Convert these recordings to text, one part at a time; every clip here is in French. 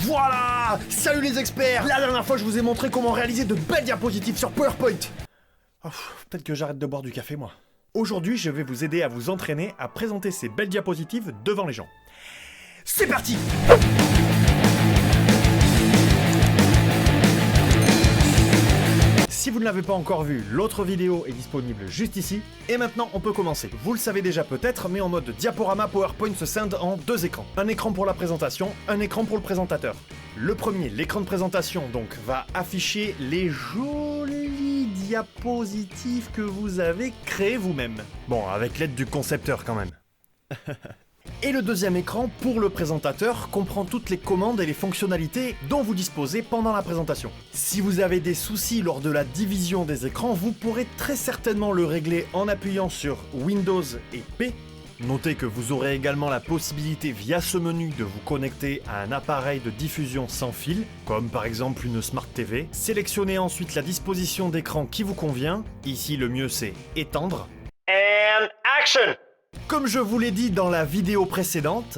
Voilà! Salut les experts! La dernière fois, je vous ai montré comment réaliser de belles diapositives sur PowerPoint. Oh, peut-être que j'arrête de boire du café, moi. Aujourd'hui, je vais vous aider à vous entraîner à présenter ces belles diapositives devant les gens. C'est parti! Si vous ne l'avez pas encore vu, l'autre vidéo est disponible juste ici. Et maintenant, on peut commencer. Vous le savez déjà peut-être, mais en mode diaporama, PowerPoint se scinde en deux écrans. Un écran pour la présentation, un écran pour le présentateur. Le premier, l'écran de présentation, donc, va afficher les jolies diapositives que vous avez créées vous-même. Bon, avec l'aide du concepteur quand même. Et le deuxième écran, pour le présentateur, comprend toutes les commandes et les fonctionnalités dont vous disposez pendant la présentation. Si vous avez des soucis lors de la division des écrans, vous pourrez très certainement le régler en appuyant sur Windows et P. Notez que vous aurez également la possibilité via ce menu de vous connecter à un appareil de diffusion sans fil, comme par exemple une Smart TV. Sélectionnez ensuite la disposition d'écran qui vous convient. Ici, le mieux c'est étendre. And action! Comme je vous l'ai dit dans la vidéo précédente,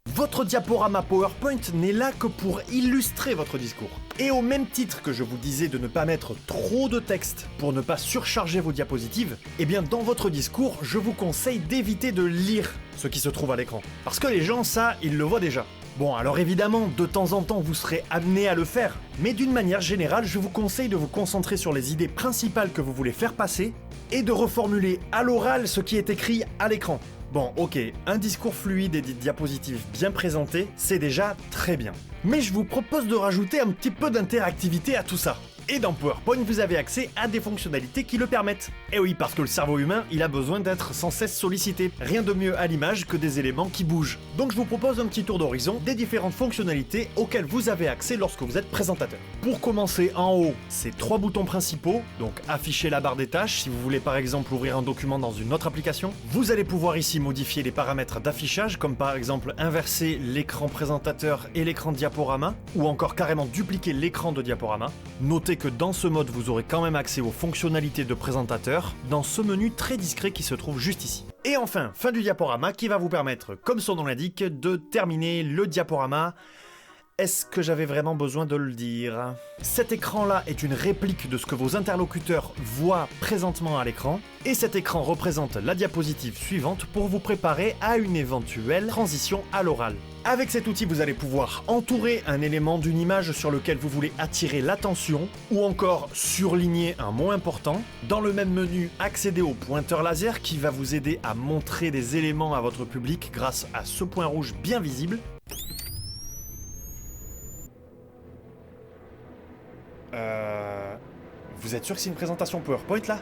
votre diaporama PowerPoint n'est là que pour illustrer votre discours. Et au même titre que je vous disais de ne pas mettre trop de texte pour ne pas surcharger vos diapositives, eh bien dans votre discours, je vous conseille d'éviter de lire ce qui se trouve à l'écran. Parce que les gens, ça, ils le voient déjà. Bon, alors évidemment, de temps en temps, vous serez amené à le faire, mais d'une manière générale, je vous conseille de vous concentrer sur les idées principales que vous voulez faire passer et de reformuler à l'oral ce qui est écrit à l'écran. Bon, ok, un discours fluide et des diapositives bien présentées, c'est déjà très bien. Mais je vous propose de rajouter un petit peu d'interactivité à tout ça. Et dans PowerPoint, vous avez accès à des fonctionnalités qui le permettent. Et oui, parce que le cerveau humain, il a besoin d'être sans cesse sollicité. Rien de mieux à l'image que des éléments qui bougent. Donc je vous propose un petit tour d'horizon des différentes fonctionnalités auxquelles vous avez accès lorsque vous êtes présentateur. Pour commencer, en haut, c'est 3 boutons principaux, donc afficher la barre des tâches si vous voulez par exemple ouvrir un document dans une autre application. Vous allez pouvoir ici modifier les paramètres d'affichage, comme par exemple inverser l'écran présentateur et l'écran diaporama, ou encore carrément dupliquer l'écran de diaporama. Notez que dans ce mode, vous aurez quand même accès aux fonctionnalités de présentateur dans ce menu très discret qui se trouve juste ici. Et enfin, fin du diaporama qui va vous permettre, comme son nom l'indique, de terminer le diaporama. Est-ce que j'avais vraiment besoin de le dire? Cet écran-là est une réplique de ce que vos interlocuteurs voient présentement à l'écran, et cet écran représente la diapositive suivante pour vous préparer à une éventuelle transition à l'oral. Avec cet outil, vous allez pouvoir entourer un élément d'une image sur lequel vous voulez attirer l'attention, ou encore surligner un mot important. Dans le même menu, accéder au pointeur laser qui va vous aider à montrer des éléments à votre public grâce à ce point rouge bien visible. Vous êtes sûr que c'est une présentation PowerPoint là?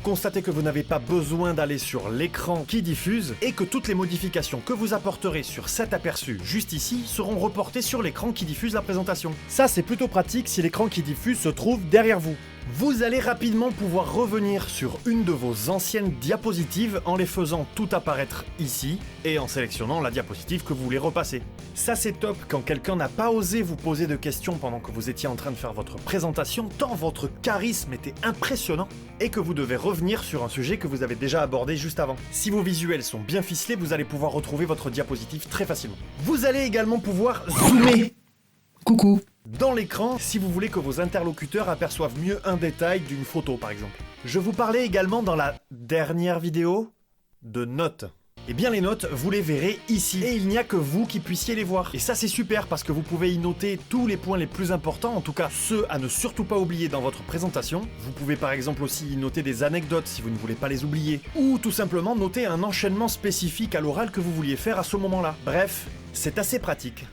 Constatez que vous n'avez pas besoin d'aller sur l'écran qui diffuse et que toutes les modifications que vous apporterez sur cet aperçu juste ici seront reportées sur l'écran qui diffuse la présentation. Ça c'est plutôt pratique si l'écran qui diffuse se trouve derrière vous. Vous allez rapidement pouvoir revenir sur une de vos anciennes diapositives en les faisant tout apparaître ici et en sélectionnant la diapositive que vous voulez repasser. Ça c'est top quand quelqu'un n'a pas osé vous poser de questions pendant que vous étiez en train de faire votre présentation, tant votre charisme était impressionnant et que vous devez revenir sur un sujet que vous avez déjà abordé juste avant. Si vos visuels sont bien ficelés, vous allez pouvoir retrouver votre diapositive très facilement. Vous allez également pouvoir zoomer. Coucou. Dans l'écran, si vous voulez que vos interlocuteurs aperçoivent mieux un détail d'une photo par exemple. Je vous parlais également dans la dernière vidéo de notes. Eh bien les notes, vous les verrez ici. Et il n'y a que vous qui puissiez les voir. Et ça c'est super parce que vous pouvez y noter tous les points les plus importants, en tout cas ceux à ne surtout pas oublier dans votre présentation. Vous pouvez par exemple aussi y noter des anecdotes si vous ne voulez pas les oublier. Ou tout simplement noter un enchaînement spécifique à l'oral que vous vouliez faire à ce moment-là. Bref, c'est assez pratique.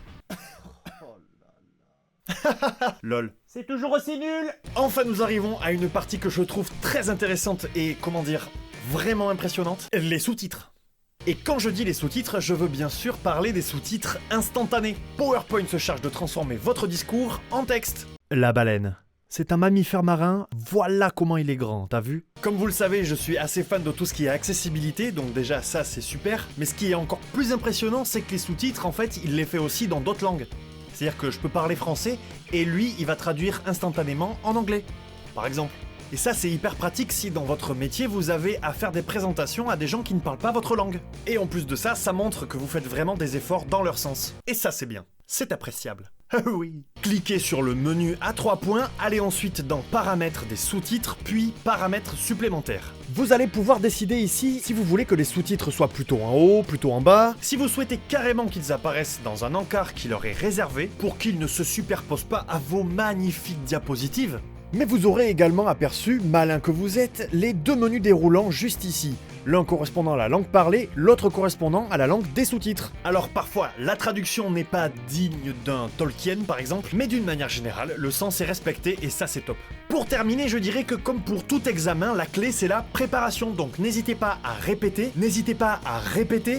Lol. C'est toujours aussi nul. Enfin nous arrivons à une partie que je trouve très intéressante et, comment dire, vraiment impressionnante. Les sous-titres. Et quand je dis les sous-titres, je veux bien sûr parler des sous-titres instantanés. PowerPoint se charge de transformer votre discours en texte. La baleine. C'est un mammifère marin, voilà comment il est grand, t'as vu? Comme vous le savez, je suis assez fan de tout ce qui est accessibilité, donc déjà ça c'est super. Mais ce qui est encore plus impressionnant, c'est que les sous-titres, en fait, il les fait aussi dans d'autres langues. C'est-à-dire que je peux parler français, et lui, il va traduire instantanément en anglais, par exemple. Et ça c'est hyper pratique si dans votre métier vous avez à faire des présentations à des gens qui ne parlent pas votre langue. Et en plus de ça, ça montre que vous faites vraiment des efforts dans leur sens. Et ça c'est bien. C'est appréciable. Ah oui. Cliquez sur le menu à 3 points, allez ensuite dans Paramètres des sous-titres, puis Paramètres supplémentaires. Vous allez pouvoir décider ici si vous voulez que les sous-titres soient plutôt en haut, plutôt en bas, si vous souhaitez carrément qu'ils apparaissent dans un encart qui leur est réservé, pour qu'ils ne se superposent pas à vos magnifiques diapositives. Mais vous aurez également aperçu, malin que vous êtes, les deux menus déroulants juste ici. L'un correspondant à la langue parlée, l'autre correspondant à la langue des sous-titres. Alors parfois, la traduction n'est pas digne d'un Tolkien par exemple, mais d'une manière générale, le sens est respecté et ça c'est top. Pour terminer, je dirais que comme pour tout examen, la clé c'est la préparation, donc n'hésitez pas à répéter,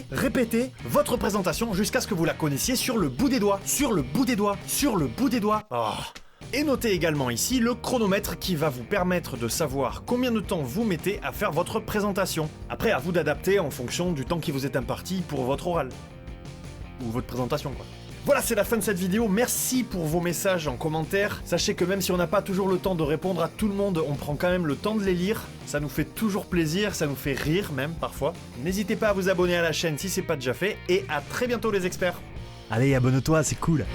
répéter votre présentation jusqu'à ce que vous la connaissiez sur le bout des doigts, Oh. Et notez également ici le chronomètre qui va vous permettre de savoir combien de temps vous mettez à faire votre présentation. Après, à vous d'adapter en fonction du temps qui vous est imparti pour votre oral. Ou votre présentation, quoi. Voilà, c'est la fin de cette vidéo. Merci pour vos messages en commentaire. Sachez que même si on n'a pas toujours le temps de répondre à tout le monde, on prend quand même le temps de les lire. Ça nous fait toujours plaisir, ça nous fait rire même parfois. N'hésitez pas à vous abonner à la chaîne si c'est pas déjà fait. Et à très bientôt les experts. Allez, abonne-toi, c'est cool.